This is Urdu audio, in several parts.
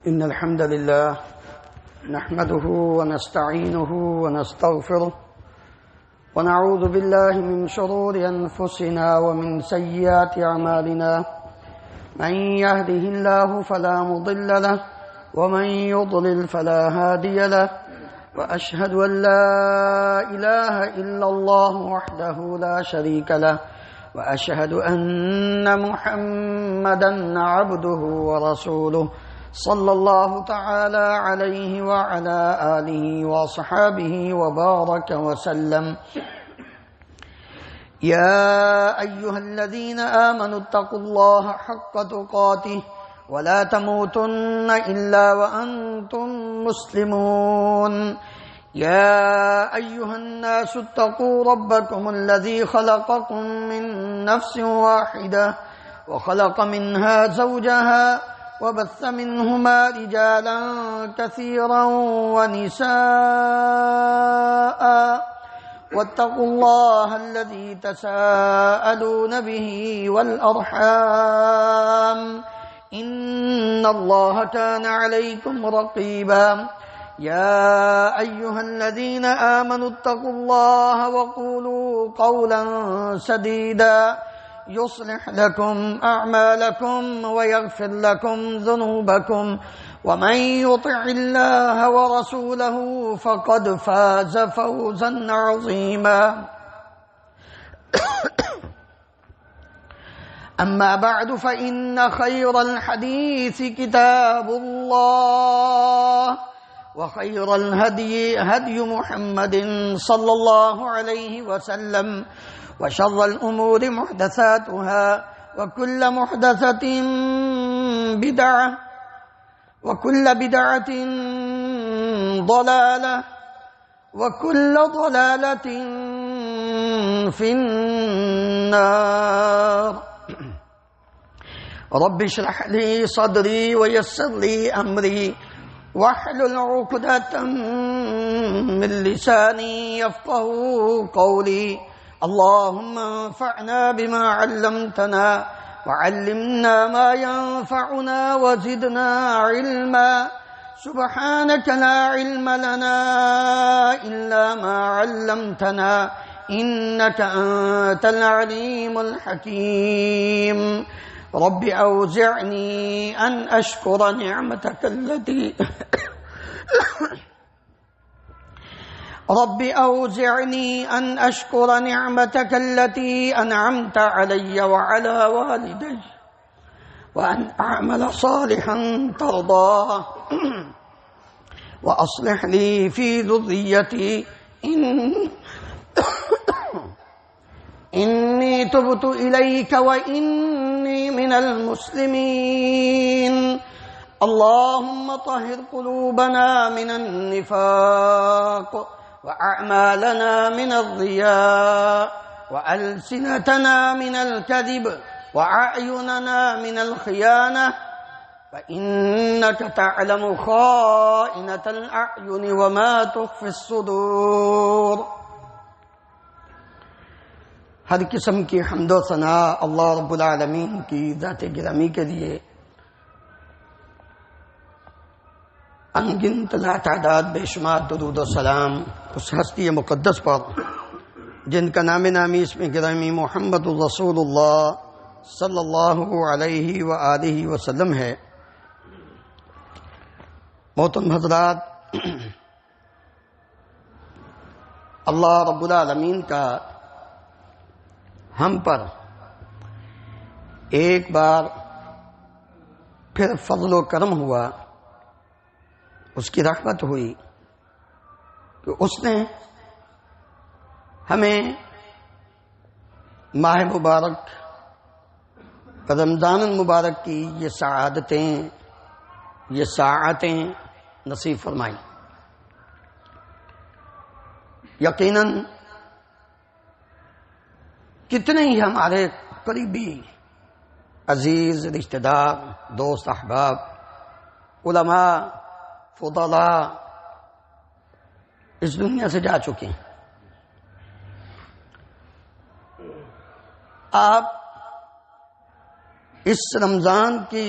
إن الحمد لله نحمده ونستعينه ونستغفره ونعوذ بالله من شرور أنفسنا ومن سيئات أعمالنا من يهده الله فلا مضل له ومن يضلل فلا هادي له وأشهد أن لا إله إلا الله وحده لا شريك له وأشهد أن محمدا عبده ورسوله صلى الله تعالى عليه وعلى آله وصحابه وبارك وسلم. يا أيها الذين آمنوا اتقوا الله حق تقاته ولا تموتن إلا وأنتم مسلمون. يا أيها الناس اتقوا ربكم الذي خلقكم من نفس واحدة وخلق منها زوجها وبث منهما رجالا كثيرا ونساء واتقوا الله الذي تساءلون به والأرحام إن الله كان عليكم رقيبا. يا أيها الذين آمنوا اتقوا الله وقولوا قولا سديدا يصلح لكم أعمالكم ويغفر لكم ذنوبكم ومن يطع الله ورسوله فقد فاز فوزا عظيما. أما بعد فإن خير الحديث كتاب الله وخير الهدي هدي محمد صلى الله عليه وسلم وشر الأمور محدثاتها وكل محدثة بدعة وكل بدعة ضلالة وكل ضلالة في النار. رب اشرح لي صدري ويسر لي أمري واحلل عقدة من لساني يفقهوا قولي. اللهم انفعنا بما علمتنا وعلمنا ما ينفعنا وزدنا علما. سبحانك لا علم لنا إلا ما علمتنا إنك أنت العليم الحكيم. رب أوزعني أن أشكر نعمتك التي رب أوزعني أن أشكر نعمتك التي أنعمت علي وعلى والدي وأن أعمل صالحا ترضاه وأصلح لي في ذريتي إني تبت إليك وإني من المسلمين. اللهم طهر قلوبنا من النفاق وأعمالنا من الرياء وألسنتنا من الكذب وأعيننا من الخيانة فإنك تعلم خائنة الأعين وما تخفي الصدور. ہر قسم کی حمد و ثنا اللہ رب العالمین کی ذات گرامی کے لیے، انگنت لا تعداد بے شمار درود و سلام اس ہستی مقدس پر جن کا نام نامی اس میں گرامی محمد الرسول اللہ صلی اللہ علیہ وآلہ وسلم ہے. محترم حضرات، اللہ رب العالمین کا ہم پر ایک بار پھر فضل و کرم ہوا، اس کی رحمت ہوئی کہ اس نے ہمیں ماہ مبارک رمضان المبارک کی یہ سعادتیں، یہ ساعتیں نصیب فرمائی. یقیناً کتنے ہی ہمارے قریبی عزیز رشتہ دار، دوست، احباب، علماء، فضلاء اس دنیا سے جا چکے ہیں. آپ اس رمضان کی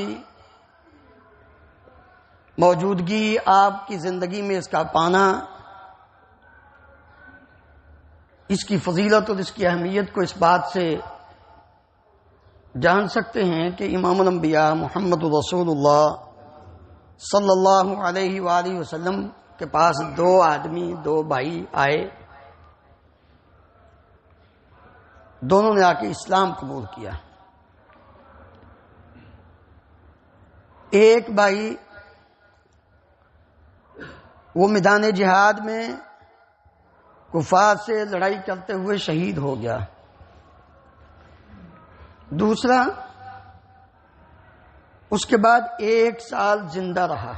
موجودگی آپ کی زندگی میں اس کا پانا، اس کی فضیلت اور اس کی اہمیت کو اس بات سے جان سکتے ہیں کہ امام الانبیاء محمد رسول اللہ صلی اللہ علیہ وآلہ وسلم کے پاس دو آدمی، دو بھائی آئے، دونوں نے آ کے اسلام قبول کیا۔ ایک بھائی وہ میدان جہاد میں کفار سے لڑائی کرتے ہوئے شہید ہو گیا، دوسرا اس کے بعد 1 سال زندہ رہا۔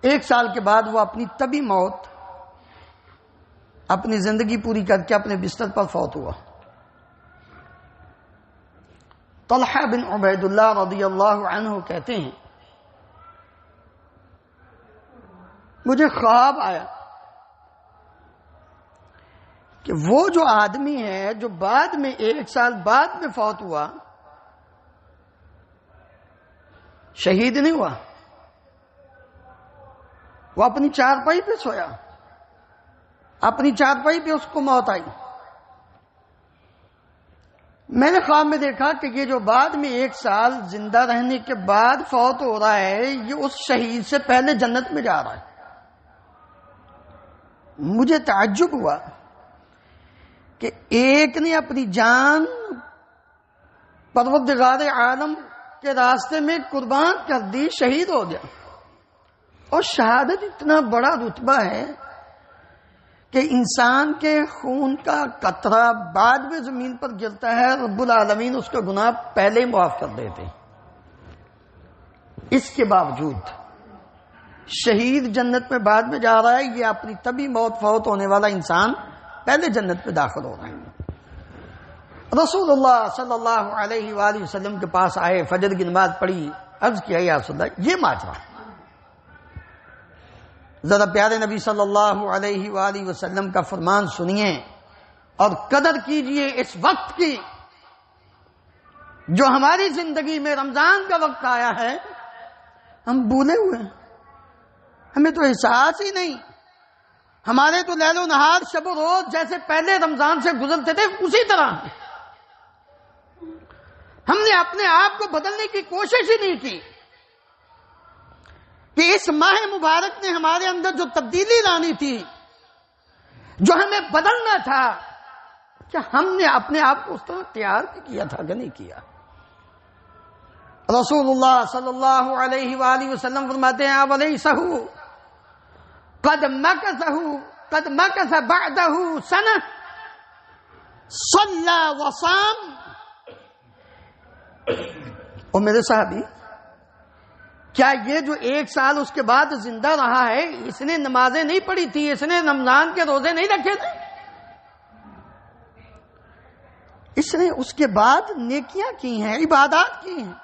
1 سال کے بعد وہ اپنی طبی موت، اپنی زندگی پوری کر کے اپنے بستر پر فوت ہوا۔ طلحہ بن عبید اللہ رضی اللہ عنہ کہتے ہیں مجھے خواب آیا کہ وہ جو آدمی ہے جو بعد میں 1 سال بعد میں فوت ہوا، شہید نہیں ہوا، وہ اپنی چارپائی پہ سویا، اپنی چارپائی پہ اس کو موت آئی۔ میں نے خواب میں دیکھا کہ یہ جو بعد میں 1 سال زندہ رہنے کے بعد فوت ہو رہا ہے، یہ اس شہید سے پہلے جنت میں جا رہا ہے۔ مجھے تعجب ہوا کہ ایک نے اپنی جان پروردگار عالم کے راستے میں قربان کر دی، شہید ہو گیا، اور شہادت اتنا بڑا رتبہ ہے کہ انسان کے خون کا قطرہ بعد میں زمین پر گرتا ہے، رب العالمین اس کا گناہ پہلے ہی معاف کر دیتے۔ اس کے باوجود شہید جنت میں بعد میں جا رہا ہے، یہ اپنی طبی موت فوت ہونے والا انسان پہلے جنت میں داخل ہو رہا ہے۔ رسول اللہ صلی اللہ علیہ وآلہ وسلم کے پاس آئے، فجر کی نماز پڑھی، عرض کیا یا رسول اللہ یہ ماجرا، ذرا پیارے نبی صلی اللہ علیہ وآلہ وسلم کا فرمان سنیے اور قدر کیجئے اس وقت کی جو ہماری زندگی میں رمضان کا وقت آیا ہے، ہم بھولے ہوئے ہیں، ہمیں تو احساس ہی نہیں، ہمارے تو لیل و نہار شب و روز جیسے پہلے رمضان سے گزرتے تھے اسی طرح ہم نے اپنے آپ کو بدلنے کی کوشش ہی نہیں کی کہ اس ماہ مبارک نے ہمارے اندر جو تبدیلی لانی تھی، جو ہمیں بدلنا تھا، کیا ہم نے اپنے آپ کو اس طرح تیار کیا تھا کہ نہیں کیا؟ رسول اللہ صلی اللہ علیہ وآلہ وسلم فرماتے ہیں وَلَيْسَهُ قَدْ مَكَثَ بَعْدَهُ سَنَةً صَلَّى وَصَامَ۔ اور میرے صاحبی، کیا یہ جو 1 سال اس کے بعد زندہ رہا ہے، اس نے نمازیں نہیں پڑھی تھی، اس نے رمضان کے روزے نہیں رکھے تھے، اس نے اس کے بعد نیکیاں کی ہیں، عبادات کی ہیں،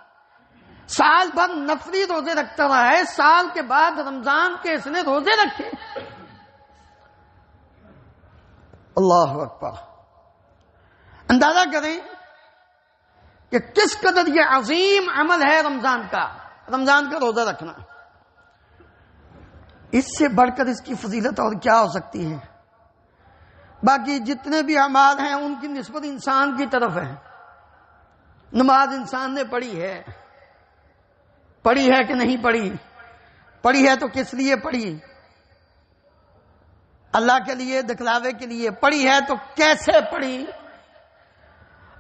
سال بھر نفلی روزے رکھتا رہا ہے، سال کے بعد رمضان کے اس نے روزے رکھے۔ اللہ اکبر! اندازہ کریں کہ کس قدر یہ عظیم عمل ہے رمضان کا روزہ رکھنا۔ اس سے بڑھ کر اس کی فضیلت اور کیا ہو سکتی ہے؟ باقی جتنے بھی اعمال ہیں ان کی نسبت انسان کی طرف ہے۔ نماز انسان نے پڑھی ہے کہ نہیں پڑھی ہے تو کس لیے پڑھی؟ اللہ کے لیے، دکھلاوے کے لیے پڑھی ہے تو کیسے پڑھی؟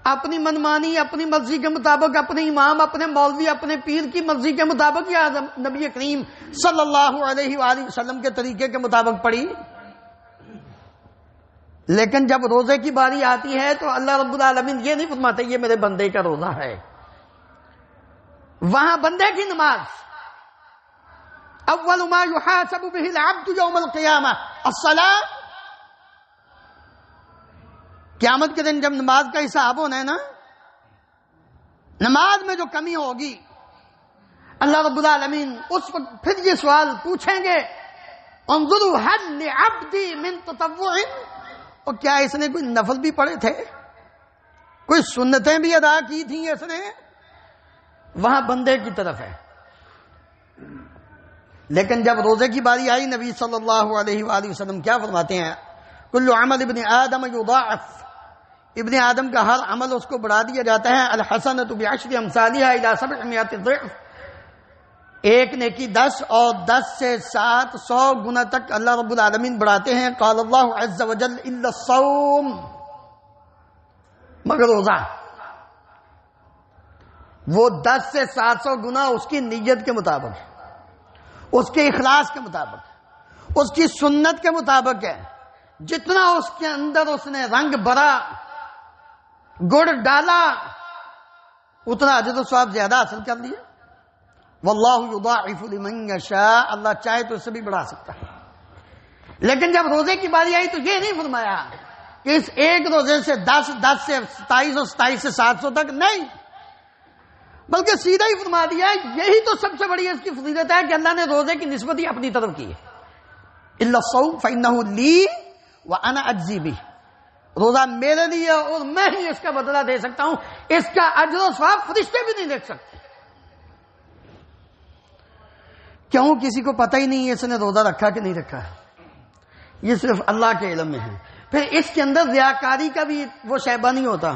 اپنی منمانی، اپنی مرضی کے مطابق، اپنے امام، اپنے مولوی، اپنے پیر کی مرضی کے مطابق، یا نبی کریم صلی اللہ علیہ وآلہ وسلم کے طریقے کے مطابق پڑھی؟ لیکن جب روزے کی باری آتی ہے تو اللہ رب العالمین یہ نہیں فرماتے یہ میرے بندے کا روزہ ہے، وہاں بندے کی نماز اول ما یحاسب به العبد یوم القیامہ الصلاۃ۔ قیامت کے دن جب نماز کا حساب ہونا ہے نا، نماز میں جو کمی ہوگی اللہ رب العالمین اس وقت پھر یہ سوال پوچھیں گے انظروا هل لعبدی من تطوع، اور کیا اس نے کوئی نفل بھی پڑھے تھے، کوئی سنتیں بھی ادا کی تھیں اس نے، وہاں بندے کی طرف ہے. لیکن جب روزے کی باری آئی نبی صلی اللہ علیہ وآلہ وسلم کیا فرماتے ہیں؟ کل عمل ابن آدم یضاعف، ابن آدم کا ہر عمل اس کو بڑھا دیا جاتا ہے. الحسنۃ بعشر امثالها الى 700 ضعف، ایک نیکی 10 اور 10 سے 700 گنا تک اللہ رب العالمین بڑھاتے ہیں. قال اللہ عز وجل الا الصوم، مگر روزہ. وہ 10 سے 700 گنا اس کی نیت کے مطابق، اس کے اخلاص کے مطابق، اس کی سنت کے مطابق ہے. جتنا اس کے اندر اس نے رنگ بھرا، گڑ ڈالا، اتنا اجر و ثواب زیادہ حاصل کر لیا. واللہ یضاعف لمن یشاء، اللہ چاہے تو اس سے بھی بڑھا سکتا ہے. لیکن جب روزے کی باری آئی تو یہ نہیں فرمایا کہ اس ایک روزے سے 10 سے 27 اور 27 سے 700 تک، نہیں، بلکہ سیدھا ہی فرما دیا یہی تو سب سے بڑی اس کی فضیلت ہے کہ اللہ نے روزے کی نسبت ہی اپنی طرف کی ہے. الا الصوم فانه لی وانا اجزی بہ، روزہ میرے لیے اور میں ہی اس کا بدلہ دے سکتا ہوں، اس کا اجر و ثواب فرشتے بھی نہیں دیکھ سکتے. کیوں؟ کسی کو پتہ ہی نہیں ہے اس نے روزہ رکھا کہ نہیں رکھا، یہ صرف اللہ کے علم میں ہے. پھر اس کے اندر ریاکاری کا بھی وہ شائبہ نہیں ہوتا،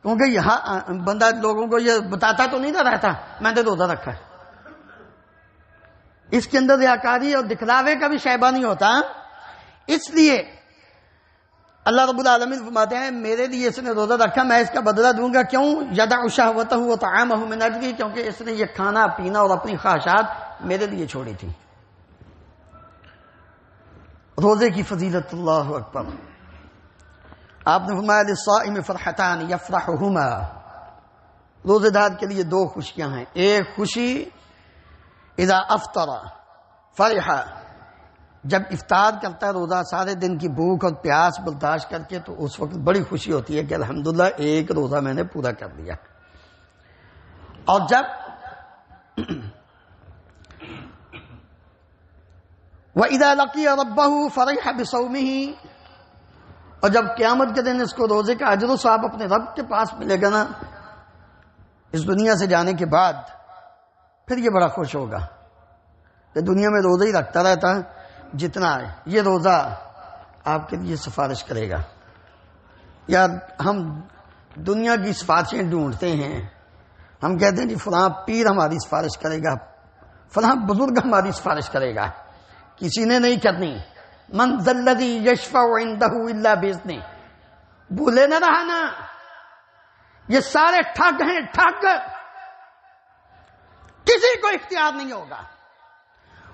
کیونکہ یہاں بندہ لوگوں کو یہ بتاتا تو نہیں نہ رہتا میں نے روزہ رکھا ہے. اس کے اندر ریاکاری اور دکھلاوے کا بھی شائبہ نہیں ہوتا. اس لیے اللہ رب العالمین فرماتے ہیں میرے لیے اس نے روزہ رکھا، میں اس کا بدلہ دوں گا. کیوں؟ یدع شہوتہ وطعامہ من اجلی، کیونکہ اس نے یہ کھانا پینا اور اپنی خواہشات میرے لیے چھوڑی تھی. روزے کی فضیلت، اللہ اکبر. آپ نے فرمایا للصائم فرحتان یفرحہما، روزے دار کے لیے 2 خوشیاں ہیں. ایک خوشی اذا افطر فرح، جب افطار کرتا ہے روزہ سارے دن کی بھوک اور پیاس برداشت کر کے، تو اس وقت بڑی خوشی ہوتی ہے کہ الحمدللہ ایک روزہ میں نے پورا کر لیا. اور جب وَإِذَا لَقِيَ رَبَّهُ فَرِحَ بِصَوْمِهِ، اور جب قیامت کے دن اس کو روزے کا اجر و ثواب اپنے رب کے پاس ملے گا نا اس دنیا سے جانے کے بعد، پھر یہ بڑا خوش ہوگا کہ دنیا میں روزہ ہی رکھتا رہتا جتنا ہے، یہ روزہ آپ کے لیے سفارش کرے گا. یار ہم دنیا کی سفارشیں ڈھونڈتے ہیں، ہم کہتے ہیں جی فلاں پیر ہماری سفارش کرے گا، فلاں بزرگ ہماری سفارش کرے گا. کسی نے نہیں کرنی. من ذا الذی یشفع عنده الا باذنہ، بھولے نہ رہنا، یہ سارے ٹھگ ہیں، ٹھگ. کسی کو اختیار نہیں ہوگا.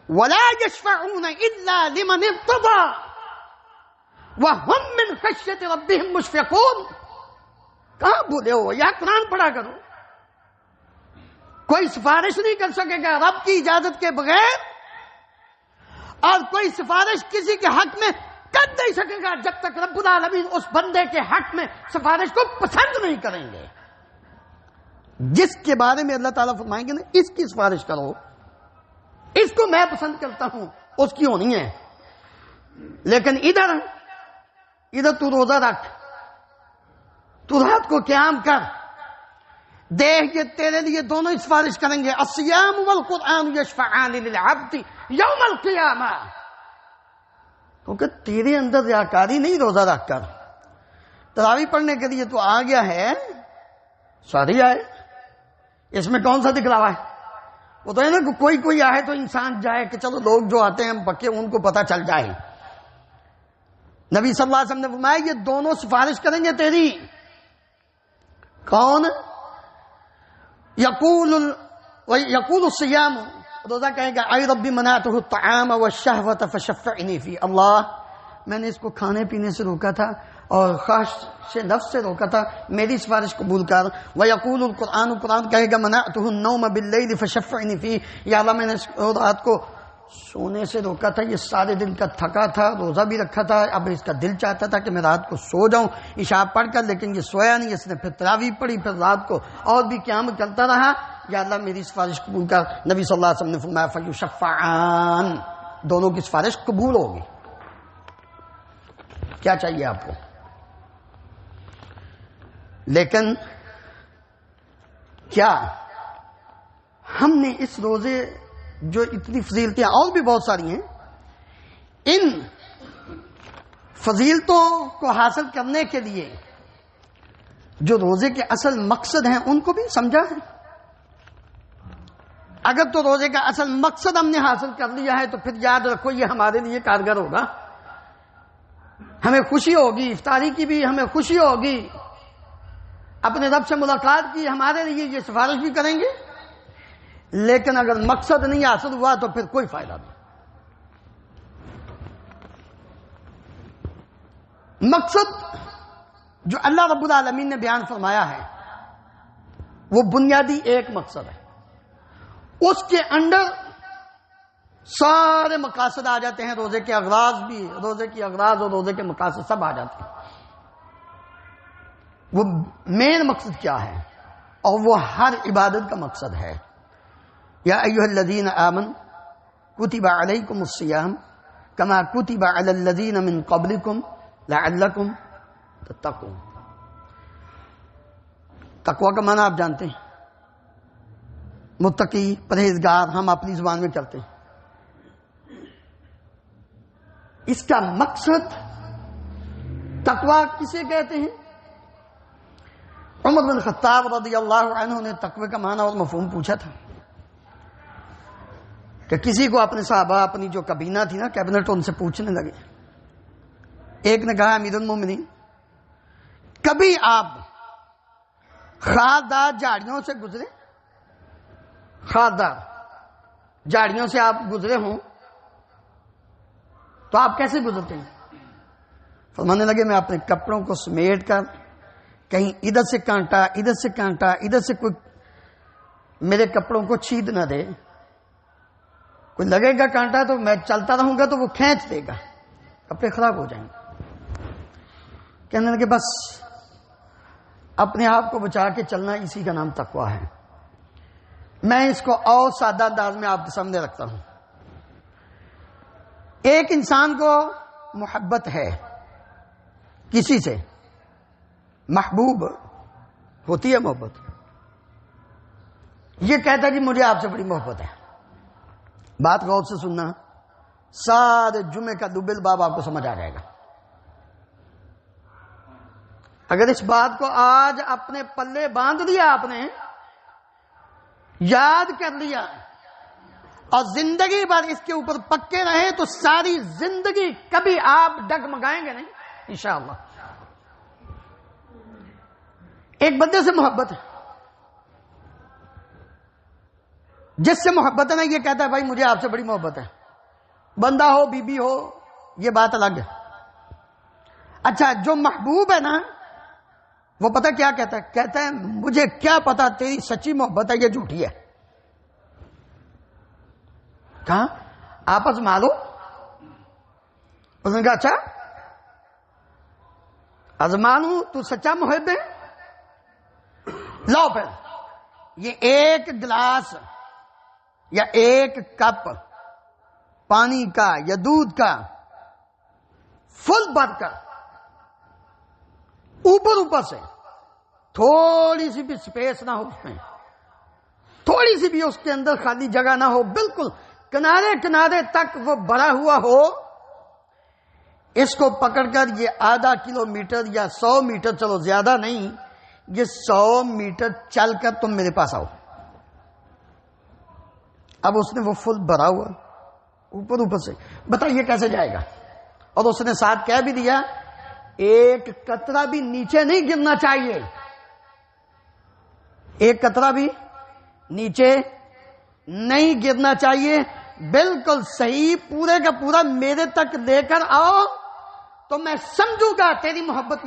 ولا یشفعون الا لمن ارتضى وهم من خشیۃ ربهم مشفقون. کہاں بھولے ہو؟ یا قرآن پڑھا کرو. کوئی سفارش نہیں کر سکے گا رب کی اجازت کے بغیر، اور کوئی سفارش کسی کے حق میں کر نہیں سکے گا جب تک رب العالمین اس بندے کے حق میں سفارش کو پسند نہیں کریں گے. جس کے بارے میں اللہ تعالیٰ فرمائیں گے نا اس کی سفارش کرو، اس کو میں پسند کرتا ہوں، اس کی ہونی ہے. لیکن ادھر تو روزہ رکھ، تو رات کو قیام کر، دیکھ یہ تیرے لیے دونوں سفارش کریں گے. الصیام والقرآن یشفعان للعبد یوم القیامہ. کیونکہ تیرے اندر ریاکاری نہیں روزہ رکھ کر. تراویح پڑھنے کے لیے تو آ گیا ہے، ساری آئے، اس میں کون سا دکھلاوا ہے؟ وہ تو ہے نا کوئی آئے تو انسان جائے کہ چلو لوگ جو آتے ہیں پکے ان کو پتہ چل جائے. نبی صلی اللہ علیہ وسلم نے فرمایا یہ دونوں سفارش کریں گے تیری. کون؟ یقول الصیام، روزہ کہے گا اے ربی منعتہ الطعام والشہوۃ فشفعنی فی، اللہ میں نے اس کو کھانے پینے سے روکا تھا اور خواہش نفس سے روکا تھا، میری سفارش قبول کر. ویقول القرآن، قرآن کہے گا منعتہ النوم باللیل فشفعنی فی، یا اللہ میں نے رات کو سونے سے روکا تھا، یہ سارے دن کا تھکا تھا، روزہ بھی رکھا تھا، اب اس کا دل چاہتا تھا کہ میں رات کو سو جاؤں عشاء پڑھ کر، لیکن یہ سویا نہیں، اس نے پھر تراویح پڑھی، پھر رات کو اور بھی قیام کرتا رہا، یا اللہ میری سفارش قبول کر. نبی صلی اللہ علیہ وسلم نے فرمایا فیشفعان، دونوں کی سفارش قبول ہوگی. کیا چاہیے آپ کو؟ لیکن کیا ہم نے اس روزے جو اتنی فضیلتیں اور بھی بہت ساری ہیں، ان فضیلتوں کو حاصل کرنے کے لیے جو روزے کے اصل مقصد ہیں ان کو بھی سمجھا ہے. اگر تو روزے کا اصل مقصد ہم نے حاصل کر لیا ہے تو پھر یاد رکھو یہ ہمارے لیے کارگر ہوگا. ہمیں خوشی ہوگی، افطاری کی بھی ہمیں خوشی ہوگی، اپنے رب سے ملاقات کی ہمارے لیے یہ سفارش بھی کریں گے. لیکن اگر مقصد نہیں حاصل ہوا تو پھر کوئی فائدہ نہیں. مقصد جو اللہ رب العالمین نے بیان فرمایا ہے وہ بنیادی ایک مقصد ہے. اس کے اندر سارے مقاصد آ جاتے ہیں، روزے کے اغراض بھی، روزے کی اغراض اور روزے کے مقاصد سب آ جاتے ہیں. وہ مین مقصد کیا ہے؟ اور وہ ہر عبادت کا مقصد ہے. یا ایھا الذین آمنوا کتب علیکم الصیام کما کتب علی الذین من قبلکم لعلکم تتقون. تقوی کا معنی آپ جانتے ہیں، متقی، پرہیزگار، ہم اپنی زبان میں کرتے ہیں. اس کا مقصد تقوی کسے کہتے ہیں؟ عمر بن خطاب رضی اللہ عنہ نے تقوی کا معنی اور مفہوم پوچھا تھا کہ کسی کو اپنے صحابہ، اپنی جو کابینہ تھی نا، کیبنٹ، ان سے پوچھنے لگے. ایک نے کہا امیر المومنین، کبھی آپ خاردار جھاڑیوں سے گزرے؟ خاردار جھاڑیوں سے آپ گزرے ہوں تو آپ کیسے گزرتے ہیں؟ فرمانے لگے میں اپنے کپڑوں کو سمیٹ کر کہیں ادھر سے کانٹا، ادھر سے کانٹا، ادھر سے کوئی میرے کپڑوں کو چھید نہ دے. کوئی لگے گا کانٹا تو میں چلتا رہوں گا تو وہ کھینچ دے گا، کپڑے خراب ہو جائیں گے. کہنے لگے بس اپنے آپ کو بچا کے چلنا، اسی کا نام تقویٰ ہے. میں اس کو اور سادہ انداز میں آپ کے سامنے رکھتا ہوں. ایک انسان کو محبت ہے کسی سے، محبوب ہوتی ہے محبت، یہ کہتا ہے کہ مجھے آپ سے بڑی محبت ہے. بات غور سے سننا، سارے جمعے کا دوبل باب آپ کو سمجھ آ جائے گا. اگر اس بات کو آج اپنے پلے باندھ لیا، آپ نے یاد کر لیا اور زندگی بھر اس کے اوپر پکے رہے تو ساری زندگی کبھی آپ ڈگمگائیں گے نہیں انشاءاللہ. ایک بندے سے محبت ہے، جس سے محبت ہے نا، یہ کہتا ہے بھائی مجھے آپ سے بڑی محبت ہے. بندہ ہو، بی بی ہو، یہ بات الگ ہے. اچھا، جو محبوب ہے نا، وہ پتہ کیا کہتا ہے؟ کہتا ہے مجھے کیا پتا تیری سچی محبت ہے یہ جھوٹی ہے. کہاں آپس مالو؟ اس نے کہا اچھا ازمانو تو سچا محب ہے؟ لاؤ پھر یہ ایک گلاس یا ایک کپ پانی کا یا دودھ کا فل بھر کر اوپر سے تھوڑی سی بھی سپیس نہ ہو، اس میں تھوڑی سی بھی اس کے اندر خالی جگہ نہ ہو، بالکل کنارے تک وہ بھرا ہوا ہو. اس کو پکڑ کر یہ آدھا کلومیٹر یا 100 میٹر، چلو زیادہ نہیں، یہ 100 میٹر چل کر تم میرے پاس آؤ. اب اس نے وہ فل بھرا ہوا اوپر سے، بتائیے کیسے جائے گا؟ اور اس نے ساتھ کہہ بھی دیا ایک قطرہ بھی نیچے نہیں گرنا چاہیے، ایک قطرہ بھی نیچے نہیں گرنا چاہیے. بالکل صحیح، پورے کا پورا میرے تک لے کر آؤ تو میں سمجھوں گا تیری محبت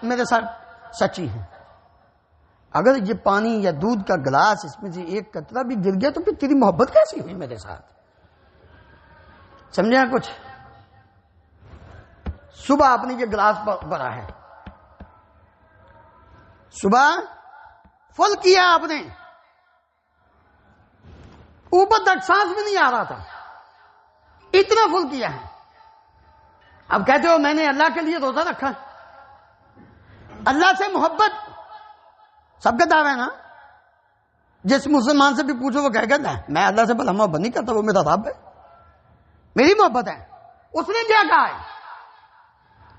میرے ساتھ سچی ہے. اگر یہ پانی یا دودھ کا گلاس اس میں سے ایک قطرہ بھی گر گیا تو پھر تیری محبت کیسی ہوئی میرے ساتھ؟ سمجھا کچھ؟ صبح آپ نے یہ گلاس بھرا ہے، صبح فل کیا آپ نے، اوپر تک سانس بھی نہیں آ رہا تھا، اتنا فل کیا ہے. اب کہتے ہو میں نے اللہ کے لیے روزہ رکھا. اللہ سے محبت سب کا دعویٰ ہے نا، جس مسلمان سے بھی پوچھو وہ کہے گا نا میں اللہ سے بھلا محبت نہیں کرتا، وہ میرا رب ہے، میری محبت ہے۔ اس نے کیا کہا ہے؟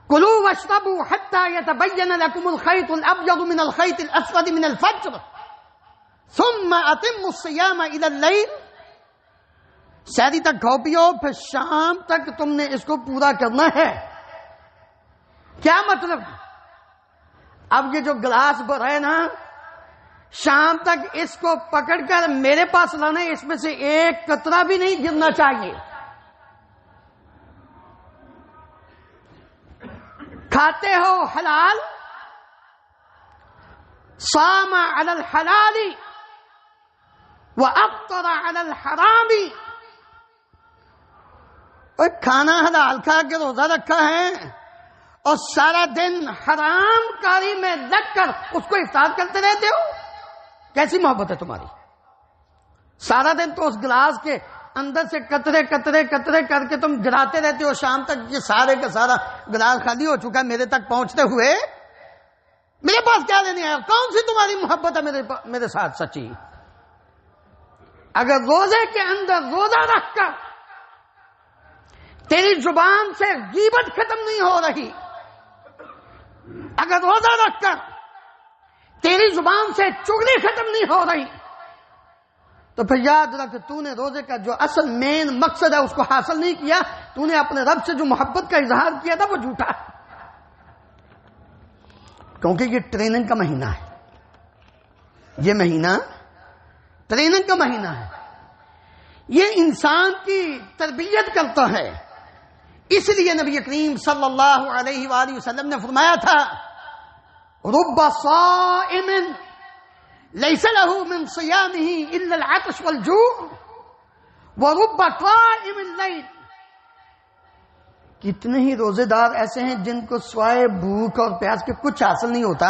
کلوا واشربوا حتى يتبين لكم الخيط الابيض من الخيط الاسود من الفجر ثم اتموا الصيام الى الليل۔ سحری تک کھاؤ پیو، پھر شام تک تم نے اس کو پورا کرنا ہے۔ کیا مطلب؟ اب یہ جو گلاس بھر ہے نا، شام تک اس کو پکڑ کر میرے پاس لانا ہے، اس میں سے ایک قطرہ بھی نہیں گرنا چاہیے۔ کھاتے ہو حلال، صام علی الحلال وافطر علی الحرام۔ اور کھانا حلال کھا کے روزہ رکھا ہے اور سارا دن حرام کاری میں لگ کر اس کو افطار کرتے رہتے ہو، کیسی محبت ہے تمہاری؟ سارا دن تو اس گلاس کے اندر سے قطرے قطرے قطرے کر کے تم گراتے رہتے ہو، شام تک یہ سارے کا سارا گلاس خالی ہو چکا ہے، میرے تک پہنچتے ہوئے میرے پاس کیا لینے آیا؟ کون سی تمہاری محبت ہے میرے ساتھ سچی؟ اگر روزے کے اندر روزہ رکھ کر تیری زبان سے غیبت ختم نہیں ہو رہی، اگر روزہ رکھ کر تیری زبان سے چغلی ختم نہیں ہو رہی، تو پھر یاد رکھ تو نے روزے کا جو اصل مین مقصد ہے اس کو حاصل نہیں کیا۔ تو نے اپنے رب سے جو محبت کا اظہار کیا تھا وہ جھوٹا ہے، کیونکہ یہ ٹریننگ کا مہینہ ہے، یہ مہینہ ٹریننگ کا مہینہ ہے، یہ انسان کی تربیت کرتا ہے۔ اس لیے نبی کریم صلی اللہ علیہ وآلہ وسلم نے فرمایا تھا رب صائم لیس له من صیامه الا العطش والجوع ورب قائم اللیل۔ کتنے ہی روزے دار ایسے ہیں جن کو سوائے بھوک اور پیاس کے کچھ حاصل نہیں ہوتا،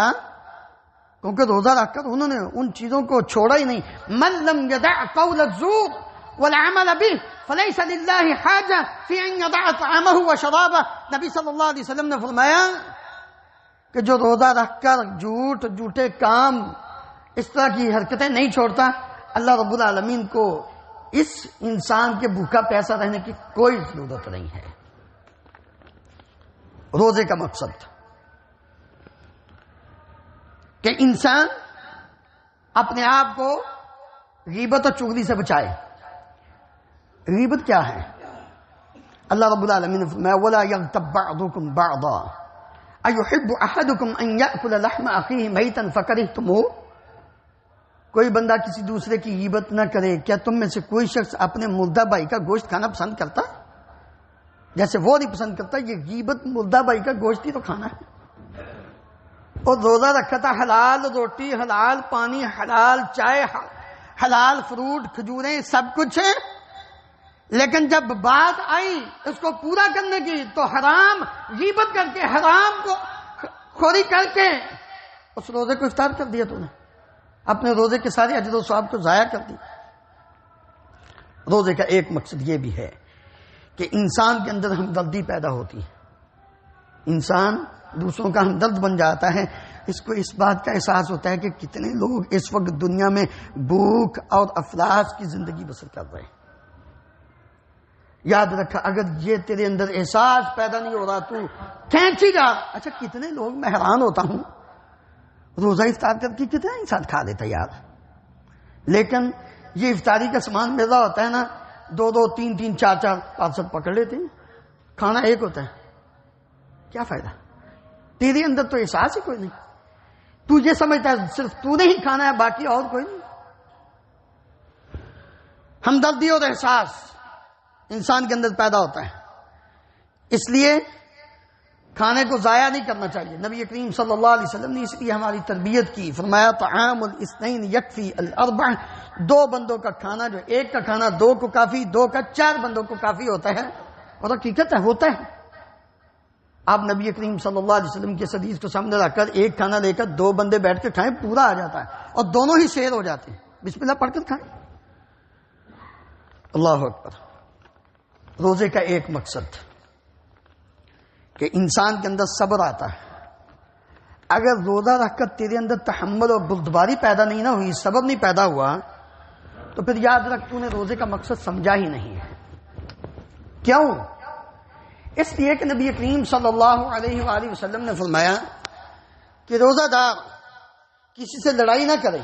کیونکہ روزہ رکھ کر انہوں نے ان چیزوں کو چھوڑا ہی نہیں۔ من لم يدع قول الزور والعمل به فليس لله حاجة في ان يدع طعامه وشرابه۔ نبی صلی اللہ علیہ وسلم نے فرمایا کہ جو روزہ رکھ کر جھوٹے کام اس طرح کی حرکتیں نہیں چھوڑتا، اللہ رب العالمین کو اس انسان کے بھوکا پیاسا رہنے کی کوئی ضرورت نہیں ہے۔ روزے کا مقصد کہ انسان اپنے آپ کو غیبت اور چغلی سے بچائے۔ غیبت کیا ہے؟ اللہ رب العالمین نے فرمایا وَلَا يَغْتَبْ بَعْضُكُمْ بَعْضًا أَيُحِبُّ أَحَدُكُمْ أَن يَأْكُلَ لَحْمَ أَخِيهِ مَيْتًا فَكَرِهْتُمُوهُ۔ کوئی بندہ کسی دوسرے کی غیبت نہ کرے۔ کیا تم میں سے کوئی شخص اپنے مردہ بھائی کا گوشت کھانا پسند کرتا؟ جیسے وہ نہیں پسند کرتا، یہ غیبت مردہ بھائی کا گوشت ہی تو کھانا ہے۔ اور روزہ رکھا تھا، حلال روٹی، حلال پانی، حلال چائے، حلال فروٹ، کھجوریں، سب کچھ ہے، لیکن جب بات آئی اس کو پورا کرنے کی تو حرام غیبت کر کے، حرام کو خوری کر کے اس روزے کو افطار کر دیا۔ تو نے اپنے روزے کے سارے اجر و ثواب کو ضائع کر دیا۔ روزے کا ایک مقصد یہ بھی ہے کہ انسان کے اندر ہمدردی پیدا ہوتی ہے، انسان دوسروں کا ہمدرد بن جاتا ہے۔ اس کو اس بات کا احساس ہوتا ہے کہ کتنے لوگ اس وقت دنیا میں بھوک اور افلاس کی زندگی بسر کر رہے ہیں۔ یاد رکھا، اگر یہ تیرے اندر احساس پیدا نہیں ہو رہا تو کھینچی جا۔ اچھا کتنے لوگ، میں حیران ہوتا ہوں، روزہ افطار کر کے کتنا انسان کھا لیتا یار، لیکن یہ افطاری کا سامان میرا ہوتا ہے نا، 2 3 4 پارسل پکڑ لیتے ہیں، کھانا ایک ہوتا ہے، کیا فائدہ؟ تیرے اندر تو احساس ہی کوئی نہیں، تو یہ سمجھتا ہے صرف تو نے ہی کھانا ہے، باقی اور کوئی نہیں۔ ہمدردی اور احساس انسان کے اندر پیدا ہوتا ہے، اس لیے کھانے کو ضائع نہیں کرنا چاہیے۔ نبی کریم صلی اللہ علیہ وسلم نے اس لیے ہماری تربیت کی، فرمایا طعام الاثنین یکفی الاربع، 2 بندوں کا کھانا، جو ایک کا کھانا 2 کو کافی، 2 کا 4 بندوں کو کافی ہوتا ہے، اور حقیقت ہے ہوتا ہے۔ آپ نبی کریم صلی اللہ علیہ وسلم کی حدیث کو سامنے رکھ کر ایک کھانا لے کر 2 بندے بیٹھ کے کھائیں، پورا آ جاتا ہے اور دونوں ہی شیر ہو جاتے ہیں۔ بسم اللہ پڑھ کر کھائیں۔ اللہ اکبر۔ روزے کا ایک مقصد کہ انسان کے اندر صبر آتا ہے، اگر روزہ رکھ کر تیرے اندر تحمل اور بردباری پیدا نہیں نہ ہوئی، صبر نہیں پیدا ہوا، تو پھر یاد رکھ تو نے روزے کا مقصد سمجھا ہی نہیں ہے۔ کیوں؟ اس لیے کہ نبی کریم صلی اللہ علیہ وآلہ وسلم نے فرمایا کہ روزہ دار کسی سے لڑائی نہ کرے،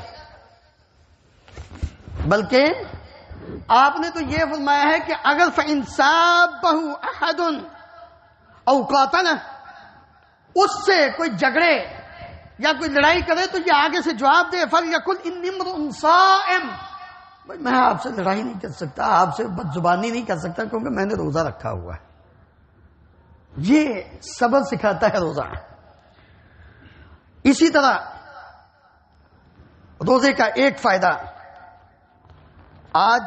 بلکہ آپ نے تو یہ فرمایا ہے کہ اگر فَإِن سَابَّهُ أَحَدٌ أَوْ قَاتَلَهُ، اس سے کوئی جھگڑے یا کوئی لڑائی کرے تو یہ آگے سے جواب دے فَلْيَقُلْ إِنِّي امْرُؤٌ صَائِمٌ، بھائی میں آپ سے لڑائی نہیں کر سکتا، آپ سے بد زبانی نہیں کر سکتا، کیونکہ میں نے روزہ رکھا ہوا ہے۔ یہ صبر سکھاتا ہے روزہ۔ اسی طرح روزے کا ایک فائدہ، آج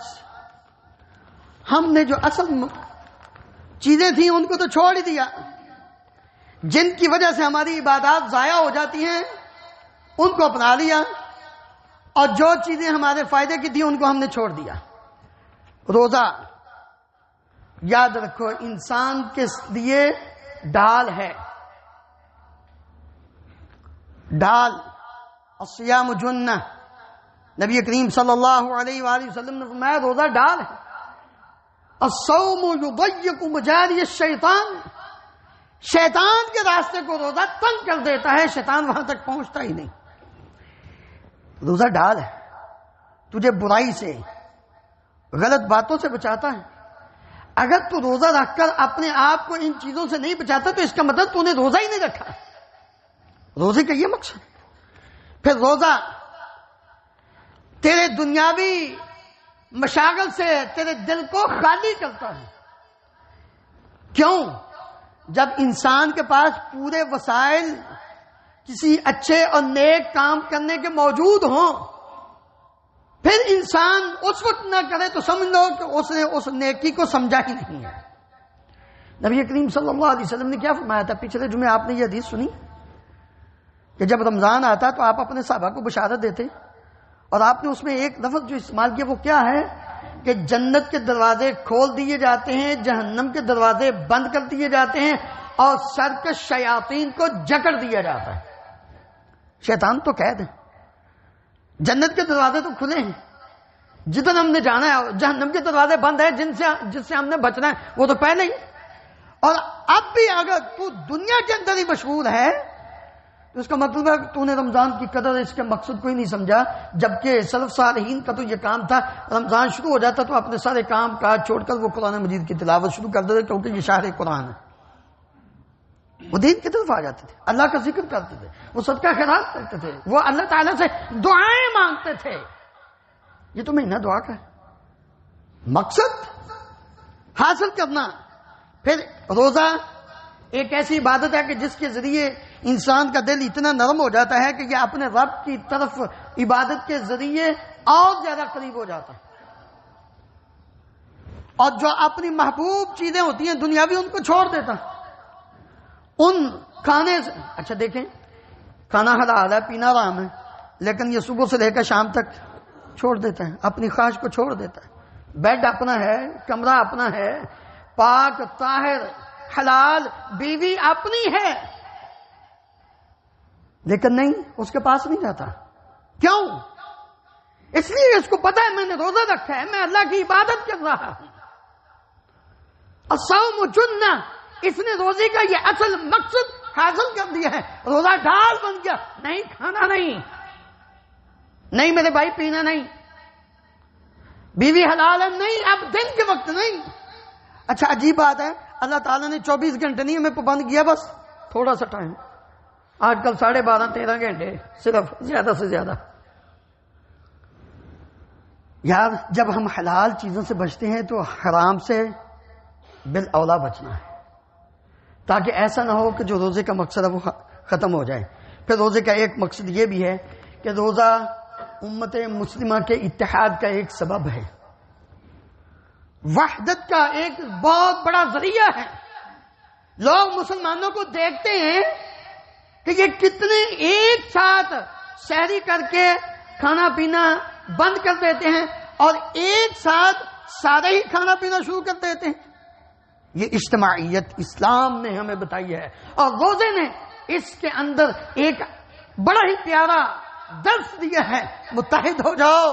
ہم نے جو اصل چیزیں تھیں ان کو تو چھوڑ ہی دیا، جن کی وجہ سے ہماری عبادات ضائع ہو جاتی ہیں ان کو اپنا لیا، اور جو چیزیں ہمارے فائدے کی تھیں ان کو ہم نے چھوڑ دیا۔ روزہ یاد رکھو انسان کے لیے ڈھال ہے، ڈھال، الصیام جنہ، نبی کریم صلی اللہ علیہ وآلہ وسلم نے فرمایا روزہ ڈھال ہے۔ الصوم یضیق مجاری الشیطان، شیطان کے راستے کو روزہ تنگ کر دیتا ہے، شیطان وہاں تک پہنچتا ہی نہیں۔ روزہ ڈھال ہے، تجھے برائی سے، غلط باتوں سے بچاتا ہے۔ اگر تو روزہ رکھ کر اپنے آپ کو ان چیزوں سے نہیں بچاتا تو اس کا مطلب تو نے روزہ ہی نہیں رکھا۔ روزے کا یہ مقصد۔ پھر روزہ تیرے دنیاوی مشاغل سے تیرے دل کو خالی کرتا ہے۔ کیوں؟ جب انسان کے پاس پورے وسائل کسی اچھے اور نیک کام کرنے کے موجود ہوں، پھر انسان اس وقت نہ کرے تو سمجھ لو کہ اس نے اس نیکی کو سمجھا ہی نہیں ہے۔ نبی کریم صلی اللہ علیہ وسلم نے کیا فرمایا تھا؟ پچھلے جمعے آپ نے یہ حدیث سنی کہ جب رمضان آتا تو آپ اپنے صحابہ کو بشارت دیتے، اور آپ نے اس میں ایک لفظ جو استعمال کیا وہ کیا ہے کہ جنت کے دروازے کھول دیے جاتے ہیں، جہنم کے دروازے بند کر دیے جاتے ہیں، اور سرکش شیاطین کو جکڑ دیا جاتا ہے۔ شیطان تو قید ہے، جنت کے دروازے تو کھلے ہیں، جدھر ہم نے جانا ہے، جہنم کے دروازے بند ہیں، جس سے ہم نے بچنا ہے وہ تو پہلے ہی۔ اور اب بھی اگر تو دنیا کے اندر ہی مشغول ہے تو اس کا مطلب ہے کہ تو نے رمضان کی قدر، اس کے مقصد کو ہی نہیں سمجھا، جبکہ سلف صالحین کا تو یہ کام تھا، رمضان شروع ہو جاتا تو اپنے سارے کام کاج چھوڑ کر وہ قرآن مجید کی تلاوت شروع کر دیتے، کیونکہ یہ شہر قرآن ہے۔ وہ دین کی طرف آ جاتے تھے، اللہ کا ذکر کرتے تھے، وہ صدقہ خیرات کرتے تھے، وہ اللہ تعالیٰ سے دعائیں مانگتے تھے۔ یہ تو مہینہ دعا کا ہے، مقصد حاصل کرنا۔ پھر روزہ ایک ایسی عبادت ہے کہ جس کے ذریعے انسان کا دل اتنا نرم ہو جاتا ہے کہ یہ اپنے رب کی طرف عبادت کے ذریعے اور زیادہ قریب ہو جاتا ہے، اور جو اپنی محبوب چیزیں ہوتی ہیں دنیاوی ان کو چھوڑ دیتا ہے۔ ان کھانے سے، اچھا دیکھیں کھانا حلال ہے، پینا حرام ہے، لیکن یہ صبح سے لے کر شام تک چھوڑ دیتا ہے، اپنی خواہش کو چھوڑ دیتا ہے۔ بیڈ اپنا ہے، کمرہ اپنا ہے، پاک طاہر حلال بیوی اپنی ہے، لیکن نہیں، اس کے پاس نہیں جاتا۔ کیوں؟ اس لیے اس کو پتا ہے میں نے روزہ رکھا ہے، میں اللہ کی عبادت کر رہا ہوں۔ الصوم جنہ، اس نے روزے کا یہ اصل مقصد حاصل کر دیا ہے، روزہ ڈھال بن گیا۔ نہیں کھانا نہیں میرے بھائی، پینا نہیں، بیوی حلال ہے نہیں، اب دن کے وقت نہیں۔ اچھا عجیب بات ہے، اللہ تعالیٰ نے 24 گھنٹے نہیں ہمیں پابند کیا، بس تھوڑا سا ٹائم، آج کل 12.5-13 گھنٹے صرف، زیادہ سے زیادہ۔ یار جب ہم حلال چیزوں سے بچتے ہیں تو حرام سے بالاولیٰ بچنا ہے، تاکہ ایسا نہ ہو کہ جو روزے کا مقصد ہے وہ ختم ہو جائے۔ پھر روزے کا ایک مقصد یہ بھی ہے کہ روزہ امت مسلمہ کے اتحاد کا ایک سبب ہے، وحدت کا ایک بہت بڑا ذریعہ ہے۔ لوگ مسلمانوں کو دیکھتے ہیں کہ یہ کتنے ایک ساتھ سحری کر کے کھانا پینا بند کر دیتے ہیں اور ایک ساتھ سارے ہی کھانا پینا شروع کر دیتے ہیں۔ یہ اجتماعیت اسلام نے ہمیں بتائی ہے، اور روزے نے اس کے اندر ایک بڑا ہی پیارا درس دیا ہے، متحد ہو جاؤ۔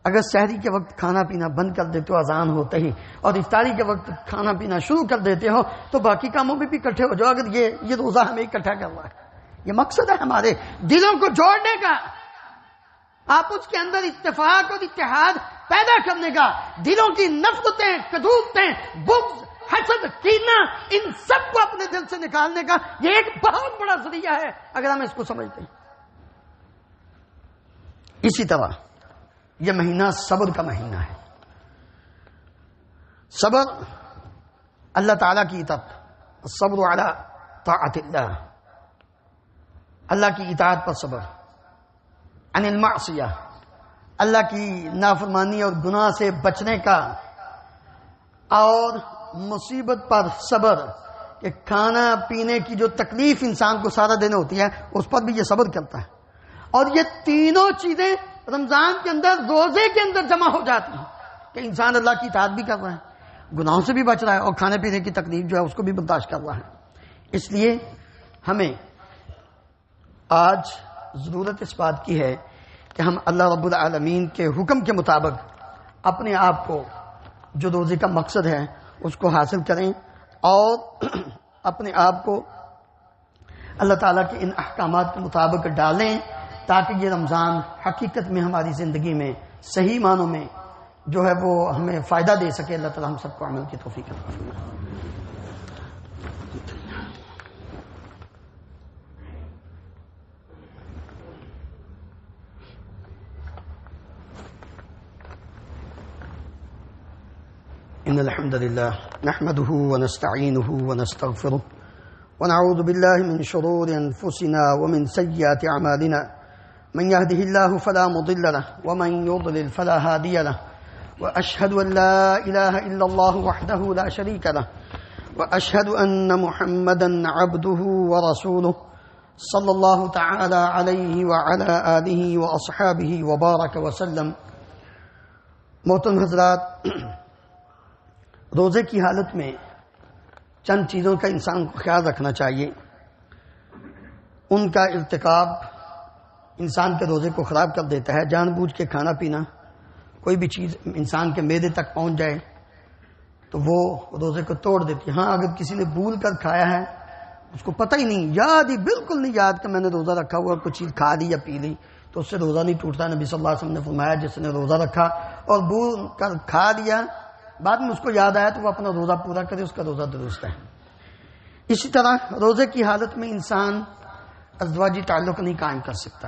اگر سحری کے وقت کھانا پینا بند کر دیتے ہو اذان ہوتے ہی، اور افطاری کے وقت کھانا پینا شروع کر دیتے ہو، تو باقی کاموں میں بھی اکٹھے ہو جاؤ۔ اگر یہ روزہ ہمیں اکٹھا کر رہا ہے، یہ مقصد ہے ہمارے دلوں کو جوڑنے کا، آپس کے اندر اتفاق اور اتحاد پیدا کرنے کا، دلوں کی نفرتیں، کدورتیں، بغض، حسد، کینہ، ان سب کو اپنے دل سے نکالنے کا یہ ایک بہت بڑا ذریعہ ہے اگر ہم اس کو سمجھتے ہیں۔ اسی طرح یہ مہینہ صبر کا مہینہ ہے۔ صبر اللہ تعالیٰ کی اطاعت، الصبر علی طاعت اللہ، اللہ کی اطاعت پر صبر، عن المعصیہ، اللہ کی نافرمانی اور گناہ سے بچنے کا، اور مصیبت پر صبر، کہ کھانا پینے کی جو تکلیف انسان کو سارا دن ہوتی ہے اس پر بھی یہ صبر کرتا ہے۔ اور یہ تینوں چیزیں رمضان کے اندر، روزے کے اندر جمع ہو جاتی ہیں، کہ انسان اللہ کی اطاعت بھی کر رہا ہے، گناہوں سے بھی بچ رہا ہے، اور کھانے پینے کی تکلیف جو ہے اس کو بھی برداشت کر رہا ہے۔ اس لیے ہمیں آج ضرورت اس بات کی ہے کہ ہم اللہ رب العالمین کے حکم کے مطابق اپنے آپ کو، جو روزے کا مقصد ہے، اس کو حاصل کریں، اور اپنے آپ کو اللہ تعالیٰ کے ان احکامات کے مطابق ڈالیں، تاکہ یہ رمضان حقیقت میں ہماری زندگی میں صحیح معنوں میں جو ہے وہ ہمیں فائدہ دے سکے۔ اللہ تعالیٰ ہم سب کو عمل کی توفیق عطا فرمائے۔ إن الحمد لله نحمده ونستعينه ونستغفره ونعوذ بالله من شرور أنفسنا ومن سيئات أعمالنا، من يهده الله فلا مضل له ومن يضلل فلا هادي له، وأشهد أن لا إله إلا الله وحده لا شريك له، وأشهد أن محمدا عبده ورسوله صلى الله تعالى عليه وعلى آله وأصحابه وبارك وسلم۔ محترم حضرات، روزے کی حالت میں چند چیزوں کا انسان کو خیال رکھنا چاہیے۔ ان کا ارتکاب انسان کے روزے کو خراب کر دیتا ہے۔ جان بوجھ کے کھانا پینا، کوئی بھی چیز انسان کے معدے تک پہنچ جائے تو وہ روزے کو توڑ دیتی ہے۔ ہاں، اگر کسی نے بھول کر کھایا ہے، اس کو پتہ ہی نہیں، یاد ہی بالکل نہیں یاد کہ میں نے روزہ رکھا ہوا، کوئی چیز کھا لی یا پی لی، تو اس سے روزہ نہیں ٹوٹتا۔ نبی صلی اللہ علیہ وسلم نے فرمایا جس نے روزہ رکھا اور بھول کر کھا لیا، بعد میں اس کو یاد آیا تو وہ اپنا روزہ پورا کرے، اس کا روزہ درست ہے۔ اسی طرح روزے کی حالت میں انسان ازدواجی تعلق نہیں قائم کر سکتا،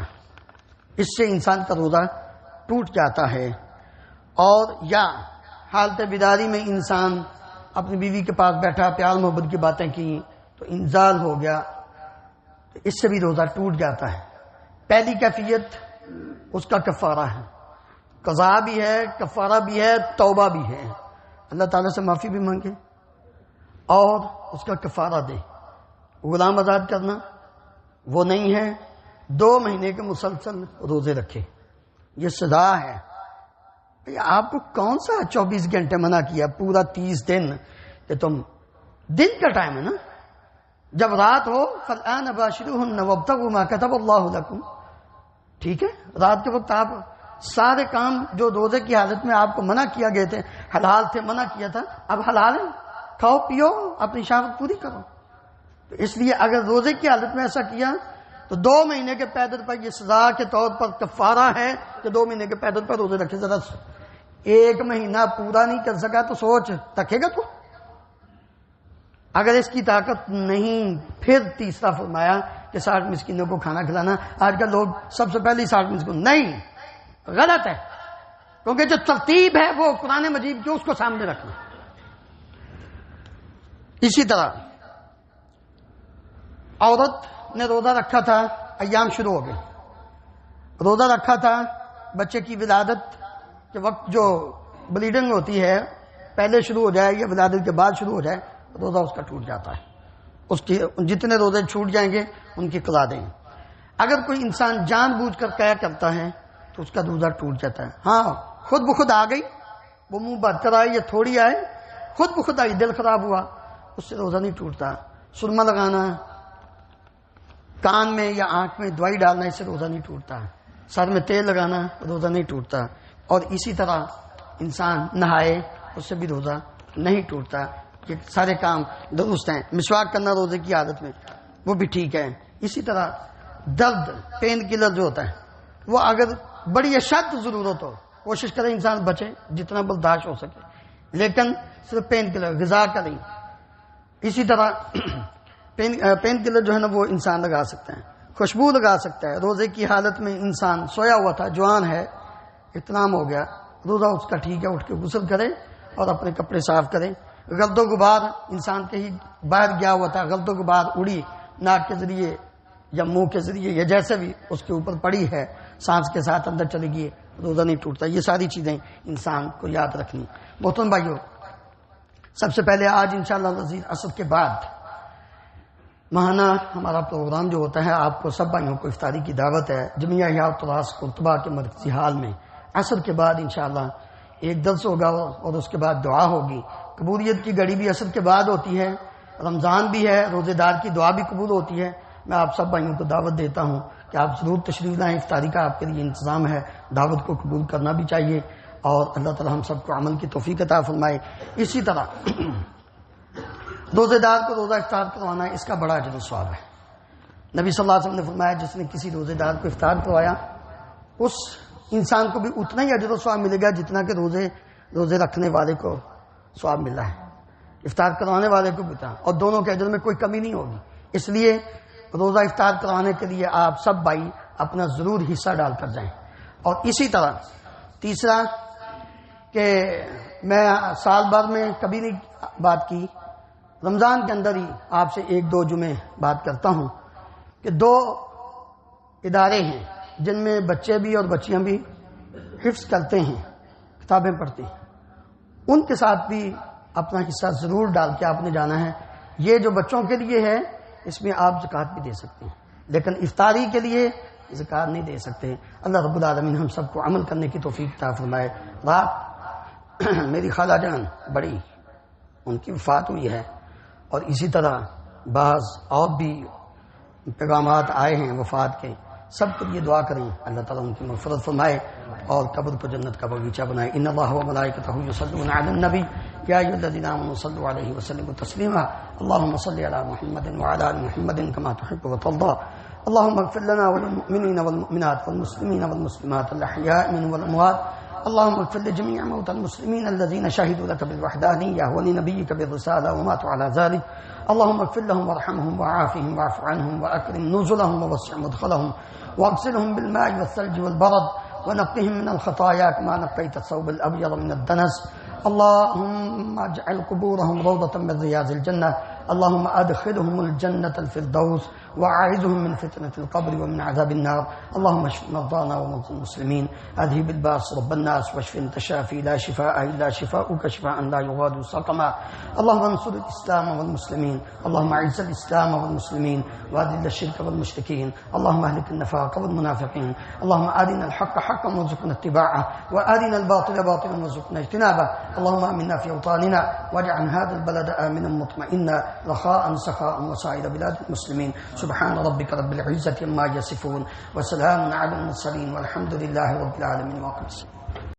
اس سے انسان کا روزہ ٹوٹ جاتا ہے۔ اور یا حالت بیداری میں انسان اپنی بیوی کے پاس بیٹھا، پیار محبت کی باتیں کی تو انزال ہو گیا، تو اس سے بھی روزہ ٹوٹ جاتا ہے۔ پہلی کیفیت اس کا کفارہ ہے، قضا بھی ہے، کفارہ بھی ہے، توبہ بھی ہے، اللہ تعالیٰ سے معافی بھی مانگے اور اس کا کفارہ دے۔ غلام آزاد کرنا وہ نہیں ہے، 2 مہینے کے مسلسل روزے رکھے، یہ سزا ہے۔ آپ کو کون سا 24 گھنٹے منع کیا، پورا 30 دن، کہ تم دن کا ٹائم ہے نا، جب رات ہو فالآن باشروہن وابتغوا ما کتب اللہ لکم، ٹھیک ہے، رات کے وقت آپ سارے کام جو روزے کی حالت میں آپ کو منع کیا گئے تھے، حلال تھے، منع کیا تھا، اب حلال ہے، کھاؤ پیو، اپنی شہوت پوری کرو۔ تو اس لیے اگر روزے کی حالت میں ایسا کیا تو 2 مہینے کے پیدل پر یہ سزا کے طور پر کفارہ ہے کہ 2 مہینے کے پیدل پر روزے رکھے۔ ذرا 1 مہینہ پورا نہیں کر سکا تو سوچ تکے گا تو؟ اگر اس کی طاقت نہیں، پھر تیسرا فرمایا کہ 60 مسکینوں کو کھانا کھلانا۔ آج کل لوگ سب سے پہلے 60 مسکین، نہیں، غلط ہے، کیونکہ جو ترتیب ہے وہ قرآن مجید کی، اس کو سامنے رکھنا۔ اسی طرح عورت نے روزہ رکھا تھا، ایام شروع ہو گئے، روزہ رکھا تھا، بچے کی ولادت کے وقت جو بلیڈنگ ہوتی ہے پہلے شروع ہو جائے یا ولادت کے بعد شروع ہو جائے، روزہ اس کا ٹوٹ جاتا ہے۔ اس کی جتنے روزے چھوٹ جائیں گے ان کی قضا دیں۔ اگر کوئی انسان جان بوجھ کر کیا کرتا ہے تو اس کا روزہ ٹوٹ جاتا ہے۔ ہاں، خود بخود آ گئی، وہ منہ بھر کر آئی یا تھوڑی آئے، خود بخود آئی، دل خراب ہوا، اس سے روزہ نہیں ٹوٹتا۔ سرما لگانا کان میں یا آنکھ میں دوائی ڈالنا اس سے روزہ نہیں ٹوٹتا، سر میں تیل لگانا روزہ نہیں ٹوٹتا، اور اسی طرح انسان نہائے اس سے بھی روزہ نہیں ٹوٹتا، یہ سارے کام درست ہیں۔ مسواک کرنا روزے کی عادت میں وہ بھی ٹھیک ہے۔ اسی طرح درد پین کلر جو ہوتا ہے وہ اگر بڑی اشد ضرورت ہو کوشش کرے انسان بچے جتنا برداشت ہو سکے، لیکن صرف پین کلر غذا کا نہیں۔ اسی طرح پین کلر جو ہے نا وہ انسان لگا سکتا ہے، خوشبو لگا سکتا ہے۔ روزے کی حالت میں انسان سویا ہوا تھا، جوان ہے، احترام ہو گیا، روزہ اس کا ٹھیک ہے، اٹھ کے غسل کرے اور اپنے کپڑے صاف کرے۔ گرد و غبار انسان کہیں باہر گیا ہوا تھا، گرد و غبار اڑی ناک کے ذریعے یا منہ کے ذریعے یا جیسے بھی اس کے اوپر پڑی ہے، سانس کے ساتھ اندر چلی گئی، روزہ نہیں ٹوٹتا۔ یہ ساری چیزیں انسان کو یاد رکھنی۔ محترم بھائیو، سب سے پہلے آج انشاءاللہ العزیز عصر کے بعد ماہانہ ہمارا پروگرام جو ہوتا ہے، آپ کو سب بھائیوں کو افطاری کی دعوت ہے جامعہ احیاء التراث قرطبہ کے مرکزی ہال میں۔ عصر کے بعد انشاءاللہ ایک درس ہوگا اور اس کے بعد دعا ہوگی۔ قبولیت کی گھڑی بھی عصر کے بعد ہوتی ہے، رمضان بھی ہے، روزے دار کی دعا بھی قبول ہوتی ہے۔ میں آپ سب بھائیوں کو دعوت دیتا ہوں کہ آپ ضرور تشریف لائیں، افطاری کا آپ کے لیے انتظام ہے، دعوت کو قبول کرنا بھی چاہیے، اور اللہ تعالی ہم سب کو عمل کی توفیق عطا فرمائے۔ اسی طرح روزے دار کو روزہ افطار کروانا اس کا بڑا اجر و ثواب ہے۔ نبی صلی اللہ علیہ وسلم نے فرمایا جس نے کسی روزے دار کو افطار کروایا اس انسان کو بھی اتنا ہی اجر و ثواب ملے گا جتنا کہ روزے رکھنے والے کو ثواب ملا ہے، افطار کروانے والے کو بھی اتنا، اور دونوں کے اجر میں کوئی کمی نہیں ہوگی۔ اس لیے روزہ افطار کروانے کے لیے آپ سب بھائی اپنا ضرور حصہ ڈال کر جائیں۔ اور اسی طرح تیسرا کہ میں سال بھر میں کبھی نہیں بات کی، رمضان کے اندر ہی آپ سے ایک دو جمعے بات کرتا ہوں کہ دو ادارے ہیں جن میں بچے بھی اور بچیاں بھی حفظ کرتے ہیں، کتابیں پڑھتے ہیں، ان کے ساتھ بھی اپنا حصہ ضرور ڈال کے آپ نے جانا ہے۔ یہ جو بچوں کے لیے ہے اس میں آپ زکوٰۃ بھی دے سکتے ہیں، لیکن افطاری کے لیے زکوٰۃ نہیں دے سکتے۔ اللہ رب العالمین ہم سب کو عمل کرنے کی توفیق عطا فرمائے۔ رات میری خالہ جان بڑی ان کی وفات ہوئی ہے، اور اسی طرح بعض اور بھی پیغامات آئے ہیں وفات کے، سب کے لیے دعا کریں اللہ تعالیٰ ان کی مغفرت فرمائے اور قبر کو جنت کا باغیچہ بنائے۔ ان اللہ و ملائکتہ یصلون علی النبی یا ایھا الذین آمنوا صلوا علیہ وسلموا تسلیما اللهم صل علی محمد وعلی آل محمد كما تحب وترضى اللهم اغفر لنا وللمؤمنین والمؤمنات والمسلمین والمسلمات الاحیاء منهم والاموات اللهم اغفر لجميع موتى المسلمين الذين شهدوا لك بالوحدانية ولنبيك بالرسالة وماتوا على ذلك اللهم اغفر لهم وارحمهم وعافهم واعف عنهم وأكرم نزلهم ووسع مدخلهم واغسلهم بالماء والثلج والبرد ونقهم من الخطايا كما نقيت الثوب الأبيض من الدنس اللهم اجعل قبورهم روضة من رياض الجنة اللهم أدخلهم الجنة الفردوس وأعذهم من فتنة القبر ومن عذاب النار اللهم اشف مرضانا ومرضى المسلمين أذهب الباس رب الناس واشف أنت الشافي لا شفاء إلا شفاؤك شفاء لا يغادر سقما اللهم انصر الإسلام والمسلمين اللهم أعز الإسلام والمسلمين وأذل الشرك والمشركين اللهم أهلك النفاق والمنافقين اللهم أرنا الحق حقا وارزقنا اتباعه وأرنا الباطل باطلا وارزقنا اجتنابه اللهم آمنا في أوطاننا واجعل هذا البلد آمنا مطمئنا رخاء سخاء وسائر بلاد المسلمين سبحان ربك رب العزة عما يصفون وسلام على المرسلين والحمد لله رب العالمين.